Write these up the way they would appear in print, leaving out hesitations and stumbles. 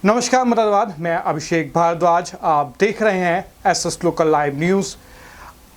नमस्कार मुरादाबाद, मैं अभिषेक भारद्वाज। आप देख रहे हैं एसएस लोकल लाइव न्यूज़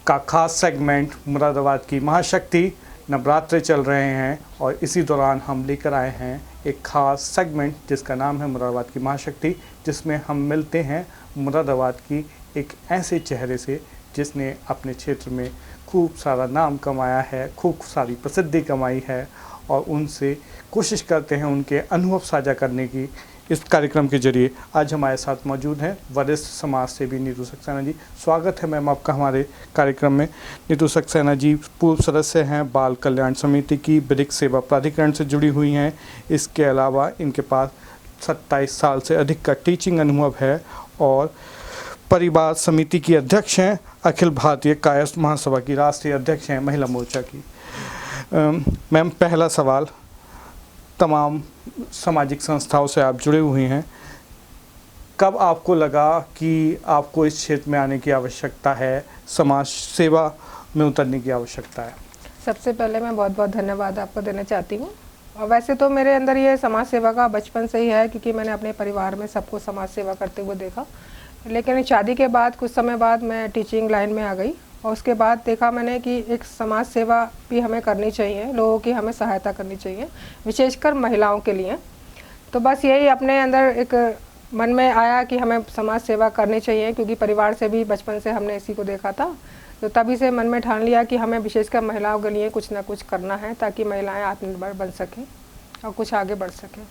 का खास सेगमेंट मुरादाबाद की महाशक्ति। नवरात्रे चल रहे हैं और इसी दौरान हम लेकर आए हैं एक खास सेगमेंट जिसका नाम है मुरादाबाद की महाशक्ति, जिसमें हम मिलते हैं मुरादाबाद की एक ऐसे चेहरे से जिसने अपने क्षेत्र में खूब सारा नाम कमाया है, खूब सारी प्रसिद्धि कमाई है, और उनसे कोशिश करते हैं उनके अनुभव साझा करने की। इस कार्यक्रम के जरिए आज हमारे साथ मौजूद हैं वरिष्ठ समाज सेवी नीतू सक्सेना जी। स्वागत है मैम आपका हमारे कार्यक्रम में। नीतू सक्सेना जी पूर्व सदस्य हैं बाल कल्याण समिति की, विधिक सेवा प्राधिकरण से जुड़ी हुई हैं। इसके अलावा इनके पास 27 साल से अधिक का टीचिंग अनुभव है और परिवार समिति की अध्यक्ष हैं, अखिल भारतीय कायस्थ महासभा की राष्ट्रीय अध्यक्ष हैं महिला मोर्चा की। मैम, पहला सवाल, तमाम सामाजिक संस्थाओं से आप जुड़े हुए हैं, कब आपको लगा कि आपको इस क्षेत्र में आने की आवश्यकता है, समाज सेवा में उतरने की आवश्यकता है? सबसे पहले मैं बहुत बहुत धन्यवाद आपको देना चाहती हूँ। और वैसे तो मेरे अंदर ये समाज सेवा का बचपन से ही है, क्योंकि मैंने अपने परिवार में सबको समाज सेवा करते हुए देखा। लेकिन शादी के बाद कुछ समय बाद मैं टीचिंग लाइन में आ गई और उसके बाद देखा मैंने कि एक समाज सेवा भी हमें करनी चाहिए, लोगों की हमें सहायता करनी चाहिए, विशेषकर महिलाओं के लिए। तो बस यही अपने अंदर एक मन में आया कि हमें समाज सेवा करनी चाहिए, क्योंकि परिवार से भी बचपन से हमने इसी को देखा था। तो तभी से मन में ठान लिया कि हमें विशेषकर महिलाओं के लिए कुछ ना कुछ करना है, ताकि महिलाएं आत्मनिर्भर बन सकें और कुछ आगे बढ़ सकें।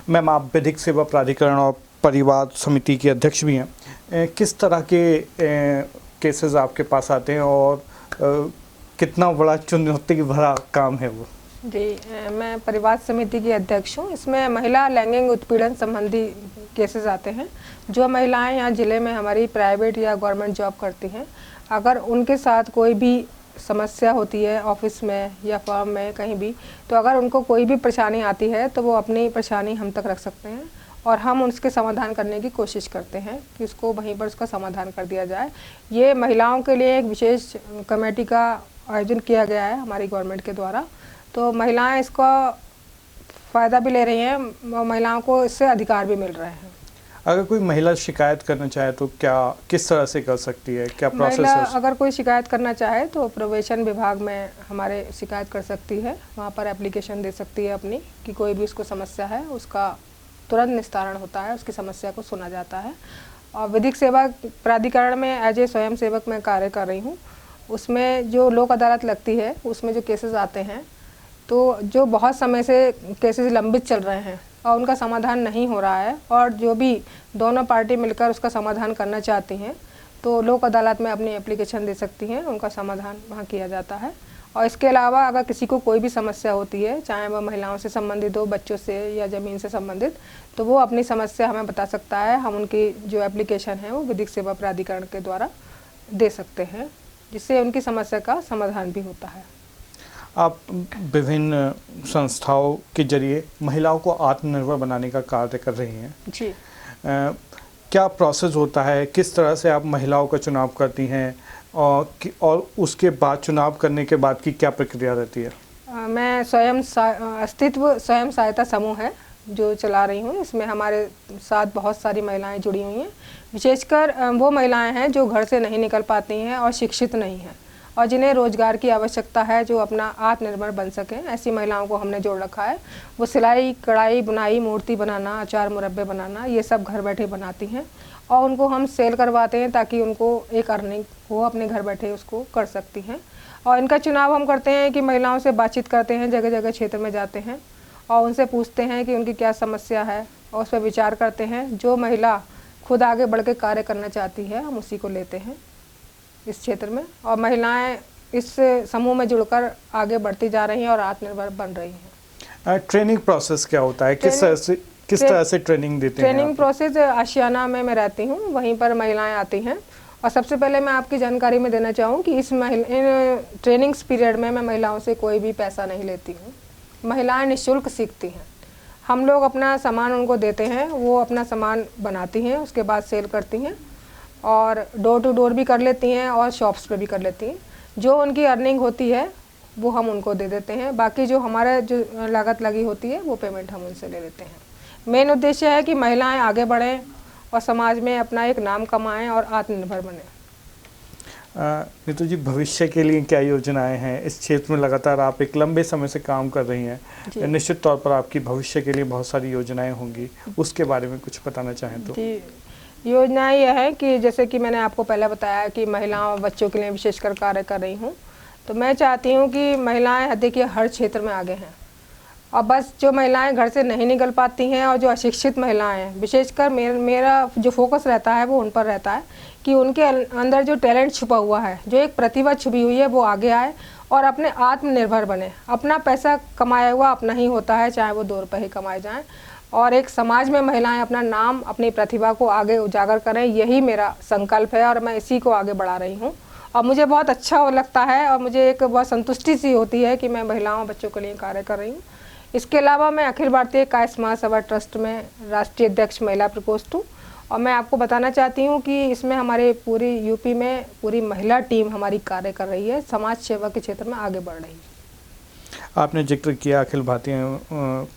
मैम, आप विधिक सेवा प्राधिकरण और परिवार समिति की अध्यक्ष भी हैं। किस तरह के केसेस आपके पास आते हैं और कितना बड़ा चुनौती भरा काम है वो? जी, मैं परिवार समिति की अध्यक्ष हूँ। इसमें महिला लैंगिक उत्पीड़न संबंधी केसेस आते हैं। जो महिलाएं यहाँ ज़िले में हमारी प्राइवेट या गवर्नमेंट जॉब करती हैं, अगर उनके साथ कोई भी समस्या होती है ऑफिस में या फर्म में कहीं भी, तो अगर उनको कोई भी परेशानी आती है तो वो अपनी परेशानी हम तक रख सकते हैं और हम उसके समाधान करने की कोशिश करते हैं कि उसको वहीं पर उसका समाधान कर दिया जाए। ये महिलाओं के लिए एक विशेष कमेटी का आयोजन किया गया है हमारी गवर्नमेंट के द्वारा। तो महिलाएं इसका फ़ायदा भी ले रही हैं और महिलाओं को इससे अधिकार भी मिल रहे हैं। अगर कोई महिला शिकायत करना चाहे तो किस तरह से कर सकती है, क्या प्रोसेस महिला है? अगर कोई शिकायत करना चाहे तो प्रोबेशन विभाग में हमारे शिकायत कर सकती है। वहाँ पर एप्लीकेशन दे सकती है अपनी कि कोई भी उसको समस्या है, उसका तुरंत निस्तारण होता है, उसकी समस्या को सुना जाता है। और विधिक सेवा प्राधिकरण में एज ए स्वयं सेवक मैं कार्य कर रही हूँ। उसमें जो लोक अदालत लगती है, उसमें जो केसेस आते हैं, तो जो बहुत समय से केसेस लंबित चल रहे हैं और उनका समाधान नहीं हो रहा है, और जो भी दोनों पार्टी मिलकर उसका समाधान करना चाहती हैं, तो लोक अदालत में अपनी एप्लीकेशन दे सकती हैं, उनका समाधान वहाँ किया जाता है। और इसके अलावा अगर किसी को कोई भी समस्या होती है, चाहे वह महिलाओं से संबंधित हो, बच्चों से या ज़मीन से संबंधित, तो वो अपनी समस्या हमें बता सकता है। हम उनकी जो एप्लीकेशन है वो विधिक सेवा प्राधिकरण के द्वारा दे सकते हैं, जिससे उनकी समस्या का समाधान भी होता है। आप विभिन्न संस्थाओं के जरिए महिलाओं को आत्मनिर्भर बनाने का कार्य कर रही हैं जी। क्या प्रोसेस होता है, किस तरह से आप महिलाओं का चुनाव करती हैं और उसके बाद चुनाव करने के बाद की क्या प्रक्रिया रहती है? मैं अस्तित्व स्वयं सहायता समूह है जो चला रही हूँ। इसमें हमारे साथ बहुत सारी महिलाएं जुड़ी हुई हैं। विशेषकर वो महिलाएं हैं जो घर से नहीं निकल पाती हैं और शिक्षित नहीं हैं और जिन्हें रोज़गार की आवश्यकता है, जो अपना आत्मनिर्भर बन सकें। ऐसी महिलाओं को हमने जोड़ रखा है। वो सिलाई, कढ़ाई, बुनाई, मूर्ति बनाना, अचार मुरब्बे बनाना, ये सब घर बैठे बनाती हैं और उनको हम सेल करवाते हैं ताकि उनको एक अर्निंग हो, अपने घर बैठे उसको कर सकती हैं। और इनका चुनाव हम करते हैं कि महिलाओं से बातचीत करते हैं, जगह जगह क्षेत्र में जाते हैं और उनसे पूछते हैं कि उनकी क्या समस्या है और उस पर विचार करते हैं। जो महिला खुद आगे बढ़ के कार्य करना चाहती है, हम उसी को लेते हैं इस क्षेत्र में, और महिलाएं इस समूह में जुड़कर आगे बढ़ती जा रही हैं और आत्मनिर्भर बन रही हैं। ट्रेनिंग प्रोसेस क्या होता है, किस तरह से ट्रेनिंग देते हैं? ट्रेनिंग प्रोसेस आशियाना में मैं रहती हूँ, वहीं पर महिलाएं आती हैं। और सबसे पहले मैं आपकी जानकारी में देना चाहूँ कि इन ट्रेनिंग्स पीरियड में मैं महिलाओं से कोई भी पैसा नहीं लेती हूँ। महिलाएं निःशुल्क सीखती हैं। हम लोग अपना सामान उनको देते हैं, वो अपना सामान बनाती हैं, उसके बाद सेल करती हैं और डोर टू डोर भी कर लेती हैं और शॉप्स पे भी कर लेती हैं। जो उनकी अर्निंग होती है वो हम उनको दे देते हैं। बाकी जो हमारा जो लागत लगी होती है वो पेमेंट हम उनसे ले लेते हैं। मेन उद्देश्य है कि महिलाएं आगे बढ़ें और समाज में अपना एक नाम कमाएं और आत्मनिर्भर बने। नीतू जी, भविष्य के लिए क्या योजनाएं हैं? इस क्षेत्र में लगातार आप एक लंबे समय से काम कर रही हैं, निश्चित तौर पर आपकी भविष्य के लिए बहुत सारी योजनाएं होंगी, उसके बारे में कुछ बताना चाहें तो। जी, योजनाएं यह है कि जैसे कि मैंने आपको पहले बताया कि महिलाओं और बच्चों के लिए विशेषकर कार्य कर रही हूँ, तो मैं चाहती हूँ कि महिलाएं देखिए हर क्षेत्र में आगे हैं, और बस जो महिलाएं घर से नहीं निकल पाती हैं और जो अशिक्षित महिलाएं हैं, विशेषकर मेरा जो फोकस रहता है वो उन पर रहता है कि उनके अंदर जो टैलेंट छुपा हुआ है, जो एक प्रतिभा छुपी हुई है, वो आगे आए और अपने आत्मनिर्भर बने। अपना पैसा कमाया हुआ अपना ही होता है, चाहे वो 2 रुपये ही कमाए जाएं, और एक समाज में महिलाएं अपना नाम, अपनी प्रतिभा को आगे उजागर करें, यही मेरा संकल्प है और मैं इसी को आगे बढ़ा रही हूँ। और मुझे बहुत अच्छा लगता है और मुझे एक बहुत संतुष्टि सी होती है कि मैं महिलाओं और बच्चों के लिए कार्य कर रही हूँ। इसके अलावा मैं अखिल भारतीय कायस्थ महासभा ट्रस्ट में राष्ट्रीय अध्यक्ष महिला प्रकोष्ठ हूँ, और मैं आपको बताना चाहती हूँ कि इसमें हमारे पूरी यूपी में पूरी महिला टीम हमारी कार्य कर रही है, समाज सेवा के क्षेत्र में आगे बढ़ रही है। आपने जिक्र किया अखिल भारतीय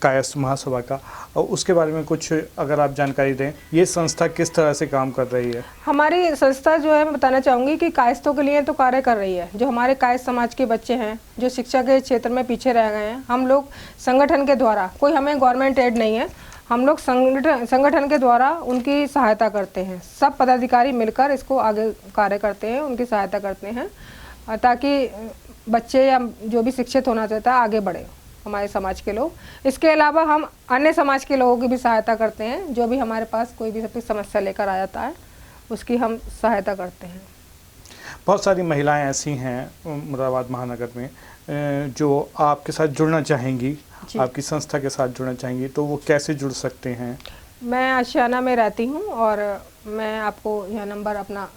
कायस्थ महासभा का, और उसके बारे में कुछ अगर आप जानकारी दें, ये संस्था किस तरह से काम कर रही है? हमारी संस्था जो है, मैं बताना चाहूँगी कि कायस्थों के लिए तो कार्य कर रही है। जो हमारे कायस्थ समाज के बच्चे हैं जो शिक्षा के क्षेत्र में पीछे रह गए हैं, हम लोग संगठन के द्वारा, कोई हमें गवर्नमेंट एड नहीं है, हम लोग संगठन के द्वारा उनकी सहायता करते हैं। सब पदाधिकारी मिलकर इसको आगे कार्य करते हैं, उनकी सहायता करते हैं, ताकि बच्चे या जो भी शिक्षित होना चाहता है आगे बढ़े, हमारे समाज के लोग। इसके अलावा हम अन्य समाज के लोगों की भी सहायता करते हैं, जो भी हमारे पास कोई भी सबकी समस्या लेकर आ जाता है उसकी हम सहायता करते हैं। बहुत सारी महिलाएं ऐसी हैं मुरादाबाद महानगर में जो आपके साथ जुड़ना चाहेंगी, आपकी संस्था के साथ जुड़ना चाहेंगी, तो वो कैसे जुड़ सकते हैं? मैं आशियाना में रहती हूँ और मैं आपको यह नंबर अपना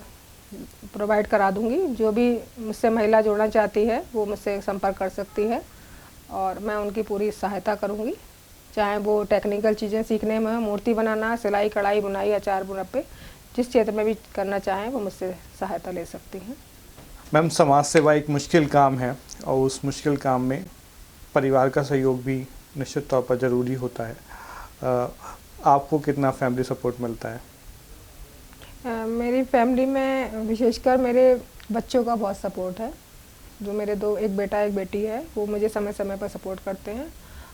प्रोवाइड करा दूंगी। जो भी मुझसे महिला जुड़ना चाहती है वो मुझसे संपर्क कर सकती है और मैं उनकी पूरी सहायता करूंगी, चाहे वो टेक्निकल चीज़ें सीखने में, मूर्ति बनाना, सिलाई कढ़ाई बुनाई, अचार बुनप्पे, जिस क्षेत्र में भी करना चाहें वो मुझसे सहायता ले सकती हैं। मैम, समाज सेवा एक मुश्किल काम है और उस मुश्किल काम में परिवार का सहयोग भी निश्चित तौर पर ज़रूरी होता है। आपको कितना फैमिली सपोर्ट मिलता है? मेरी फैमिली में विशेषकर मेरे बच्चों का बहुत सपोर्ट है। जो मेरे 2, एक बेटा एक बेटी है, वो मुझे समय समय पर सपोर्ट करते हैं,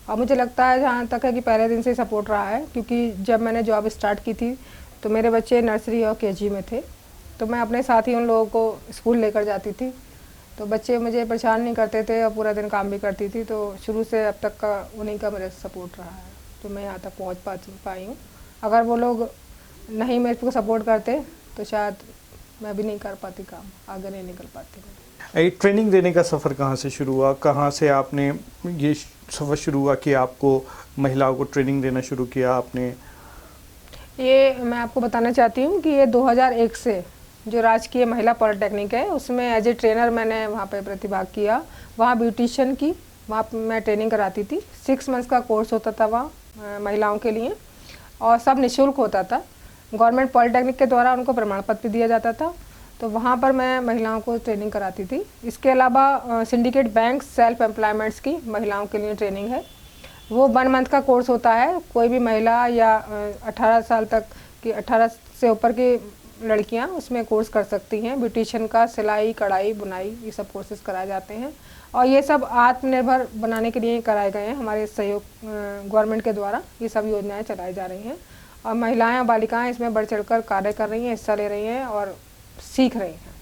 और मुझे लगता है जहाँ तक है कि पहले दिन से ही सपोर्ट रहा है, क्योंकि जब मैंने जॉब स्टार्ट की थी तो मेरे बच्चे नर्सरी और केजी में थे, तो मैं अपने साथ ही उन लोगों को स्कूल लेकर जाती थी, तो बच्चे मुझे परेशान नहीं करते थे और पूरा दिन काम भी करती थी। तो शुरू से अब तक का उन्हीं का मेरा सपोर्ट रहा है, तो मैं यहाँ तक पहुँच पाई हूँ। अगर वो लोग नहीं मेरे को सपोर्ट करते तो शायद मैं भी नहीं कर पाती, काम आगे नहीं निकल पाती। ट्रेनिंग देने का सफ़र कहाँ से शुरू हुआ? कहाँ से आपने ये सफ़र शुरू हुआ कि आपको महिलाओं को ट्रेनिंग देना शुरू किया आपने? ये मैं आपको बताना चाहती हूँ कि ये 2001 से जो राजकीय महिला पॉलिटेक्निक है उसमें एज ए ट्रेनर मैंने वहाँ पे प्रतिभाग किया। वहाँ ब्यूटिशियन की वहाँ मैं ट्रेनिंग कराती थी। 6 मंथ्स का कोर्स होता था वहाँ महिलाओं के लिए, और सब निःशुल्क होता था। गवर्नमेंट पॉलिटेक्निक के द्वारा उनको प्रमाण पत्र दिया जाता था, तो वहाँ पर मैं महिलाओं को ट्रेनिंग कराती थी। इसके अलावा सिंडिकेट बैंक सेल्फ एम्प्लॉयमेंट्स की महिलाओं के लिए ट्रेनिंग है, वो 1 मंथ का कोर्स होता है। कोई भी महिला या 18 साल तक की, 18 से ऊपर की लड़कियां उसमें कोर्स कर सकती हैं। ब्यूटिशियन का, सिलाई कढ़ाई बुनाई, ये सब कोर्सेज कराए जाते हैं, और ये सब आत्मनिर्भर बनाने के लिए कराए गए हैं। हमारे सहयोग गवर्नमेंट के द्वारा ये सब योजनाएं चलाई जा रही हैं, और महिलाएं और बालिकाएं इसमें बढ़ चढ़कर कार्य कर रही हैं, हिस्सा ले रही हैं और सीख रही हैं।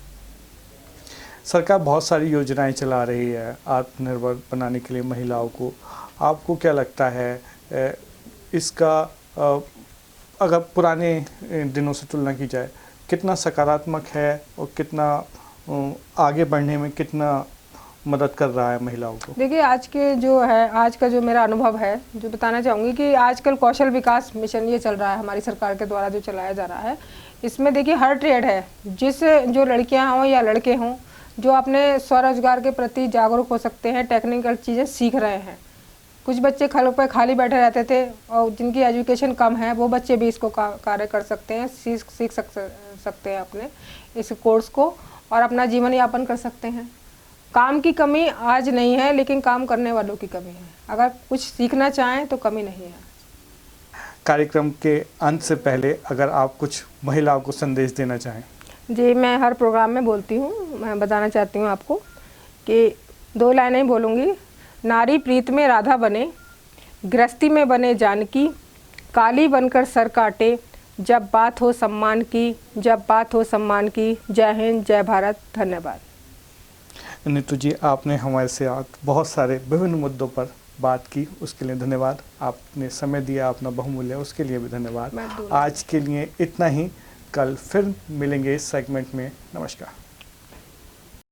सरकार बहुत सारी योजनाएं चला रही है आत्मनिर्भर बनाने के लिए महिलाओं को। आपको क्या लगता है इसका अगर पुराने दिनों से तुलना की जाए कितना सकारात्मक है और कितना आगे बढ़ने में कितना मदद कर रहा है महिलाओं को? देखिए, आज का जो मेरा अनुभव है, जो बताना चाहूँगी कि आजकल कौशल विकास मिशन ये चल रहा है हमारी सरकार के द्वारा, जो चलाया जा रहा है। इसमें देखिए हर ट्रेड है, जो लड़कियां हों या लड़के हों, जो अपने स्वरोजगार के प्रति जागरूक हो सकते हैं, टेक्निकल चीज़ें सीख रहे हैं। कुछ बच्चे खाली बैठे रहते थे और जिनकी एजुकेशन कम है, वो बच्चे भी इसको कार्य कर सकते हैं, सीख सकते हैं अपने इस कोर्स को, और अपना जीवन यापन कर सकते हैं। काम की कमी आज नहीं है, लेकिन काम करने वालों की कमी है। अगर कुछ सीखना चाहें तो कमी नहीं है। कार्यक्रम के अंत से पहले अगर आप कुछ महिलाओं को संदेश देना चाहें। जी, मैं हर प्रोग्राम में बोलती हूँ, मैं बताना चाहती हूँ आपको कि 2 लाइनें ही बोलूँगी। नारी प्रीत में राधा बने, गृहस्थी में बने जानकी, काली बनकर सर काटे, जब बात हो सम्मान की, जब बात हो सम्मान की। जय हिंद, जय भारत, धन्यवाद। नीतू जी, आपने हमारे से आज बहुत सारे विभिन्न मुद्दों पर बात की, उसके लिए धन्यवाद। आपने समय दिया अपना बहुमूल्य, उसके लिए भी धन्यवाद। आज के लिए इतना ही, कल फिर मिलेंगे इस सेगमेंट में। नमस्कार।